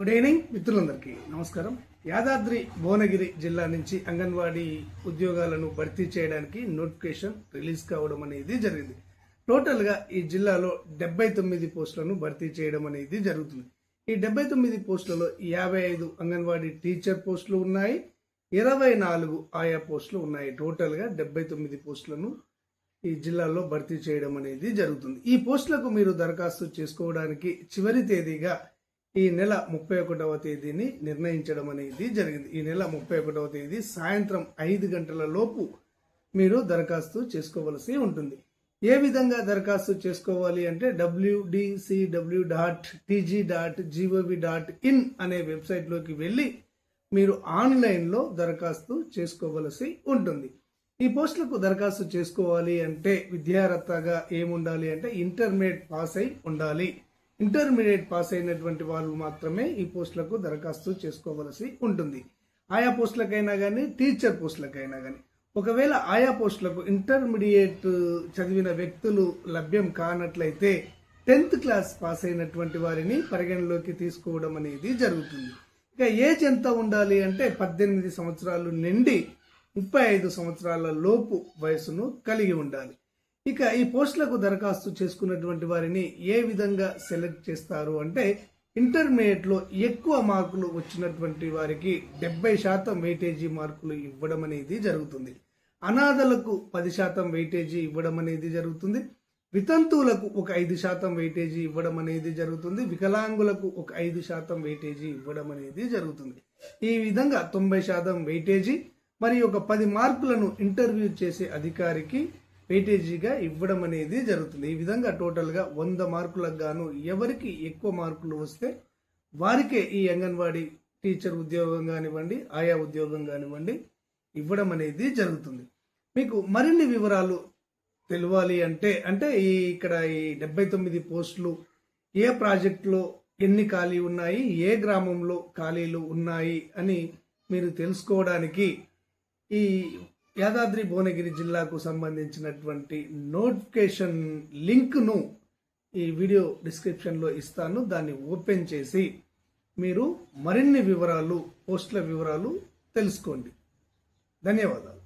Good evening మిత్రులందరికీ నమస్కారం. యాదాద్రి భువనగిరి జిల్లా నుంచి అంగన్వాడీ ఉద్యోగాలను భర్తీ చేయడానికి నోటిఫికేషన్ రిలీజ్ కావడం అనేది జరిగింది. టోటల్ గా ఈ జిల్లాలో 79 పోస్టులను భర్తీ చేయడం అనేది జరుగుతుంది. ఈ 79 పోస్టులలో 55 అంగన్వాడీ టీచర్ పోస్టులు ఉన్నాయి, 24 ఆయా పోస్టులు ఉన్నాయి. టోటల్ గా 79 పోస్టులను ఈ జిల్లాలో భర్తీ చేయడం అనేది జరుగుతుంది. ఈ పోస్టులకు మీరు దరఖాస్తు చేసుకోవడానికి చివరి తేదీగా ఈ నెల 31వ తేదీని నిర్ణయించడం అనేది జరిగింది. ఈ నెల 31వ తేదీ సాయంత్రం 5 గంటల లోపు మీరు దరఖాస్తు చేసుకోవలసి ఉంటుంది. ఏ విధంగా దరఖాస్తు చేసుకోవాలి అంటే wdcw.tg.gov.in అనే వెబ్సైట్లోకి వెళ్ళి మీరు ఆన్లైన్లో దరఖాస్తు చేసుకోవలసి ఉంటుంది. ఈ పోస్టులకు దరఖాస్తు చేసుకోవాలి అంటే విద్యార్హతగా ఏముండాలి అంటే ఇంటర్మీడియట్ పాస్ అయి ఉండాలి. ఇంటర్మీడియట్ పాస్ అయినటువంటి వాళ్ళు మాత్రమే ఈ పోస్టులకు దరఖాస్తు చేసుకోవలసి ఉంటుంది. ఆయా పోస్టులకైనా కానీ టీచర్ పోస్టులకైనా కానీ ఒకవేళ ఆయా పోస్టులకు ఇంటర్మీడియట్ చదివిన వ్యక్తులు లభ్యం కానట్లయితే 10th క్లాస్ పాస్ అయినటువంటి వారిని పరిగణలోకి తీసుకోవడం అనేది జరుగుతుంది. ఇక ఏజ్ ఎంత ఉండాలి అంటే 18 సంవత్సరాలు నిండి 35 సంవత్సరాల లోపు వయసును కలిగి ఉండాలి. ఇక ఈ పోస్టులకు దరఖాస్తు చేసుకున్నటువంటి వారిని ఏ విధంగా సెలెక్ట్ చేస్తారు అంటే ఇంటర్మీడియట్ లో ఎక్కువ మార్కులు వచ్చినటువంటి వారికి 70% వెయిటేజీ మార్కులు ఇవ్వడం అనేది జరుగుతుంది. అనాథలకు 10% వెయిటేజీ ఇవ్వడం అనేది జరుగుతుంది. వితంతువులకు ఒక 5% వెయిటేజీ ఇవ్వడం అనేది జరుగుతుంది. వికలాంగులకు ఒక 5% వెయిటేజీ ఇవ్వడం అనేది జరుగుతుంది. ఈ విధంగా 90% వెయిటేజీ మరియు ఒక 10 మార్కులను ఇంటర్వ్యూ చేసే అధికారికి వెయిటేజీగా ఇవ్వడం అనేది జరుగుతుంది. ఈ విధంగా టోటల్గా 100 మార్కులకు గాను ఎవరికి ఎక్కువ మార్కులు వస్తే వారికే ఈ అంగన్వాడీ టీచర్ ఉద్యోగం కానివ్వండి, ఆయా ఉద్యోగం కానివ్వండి ఇవ్వడం అనేది జరుగుతుంది. మీకు మరిన్ని వివరాలు తెలియాలి అంటే ఇక్కడ ఈ 79 పోస్టులు ఏ ప్రాజెక్టులో ఎన్ని ఖాళీ ఉన్నాయి, ఏ గ్రామంలో ఖాళీలు ఉన్నాయి అని మీరు తెలుసుకోవడానికి ఈ యాదాద్రి భువనగిరి జిల్లాకు సంబంధించినటువంటి నోటిఫికేషన్ లింక్ను ఈ వీడియో డిస్క్రిప్షన్లో ఇస్తాను. దాన్ని ఓపెన్ చేసి మీరు మరిన్ని వివరాలు, పోస్టుల వివరాలు తెలుసుకోండి. ధన్యవాదాలు.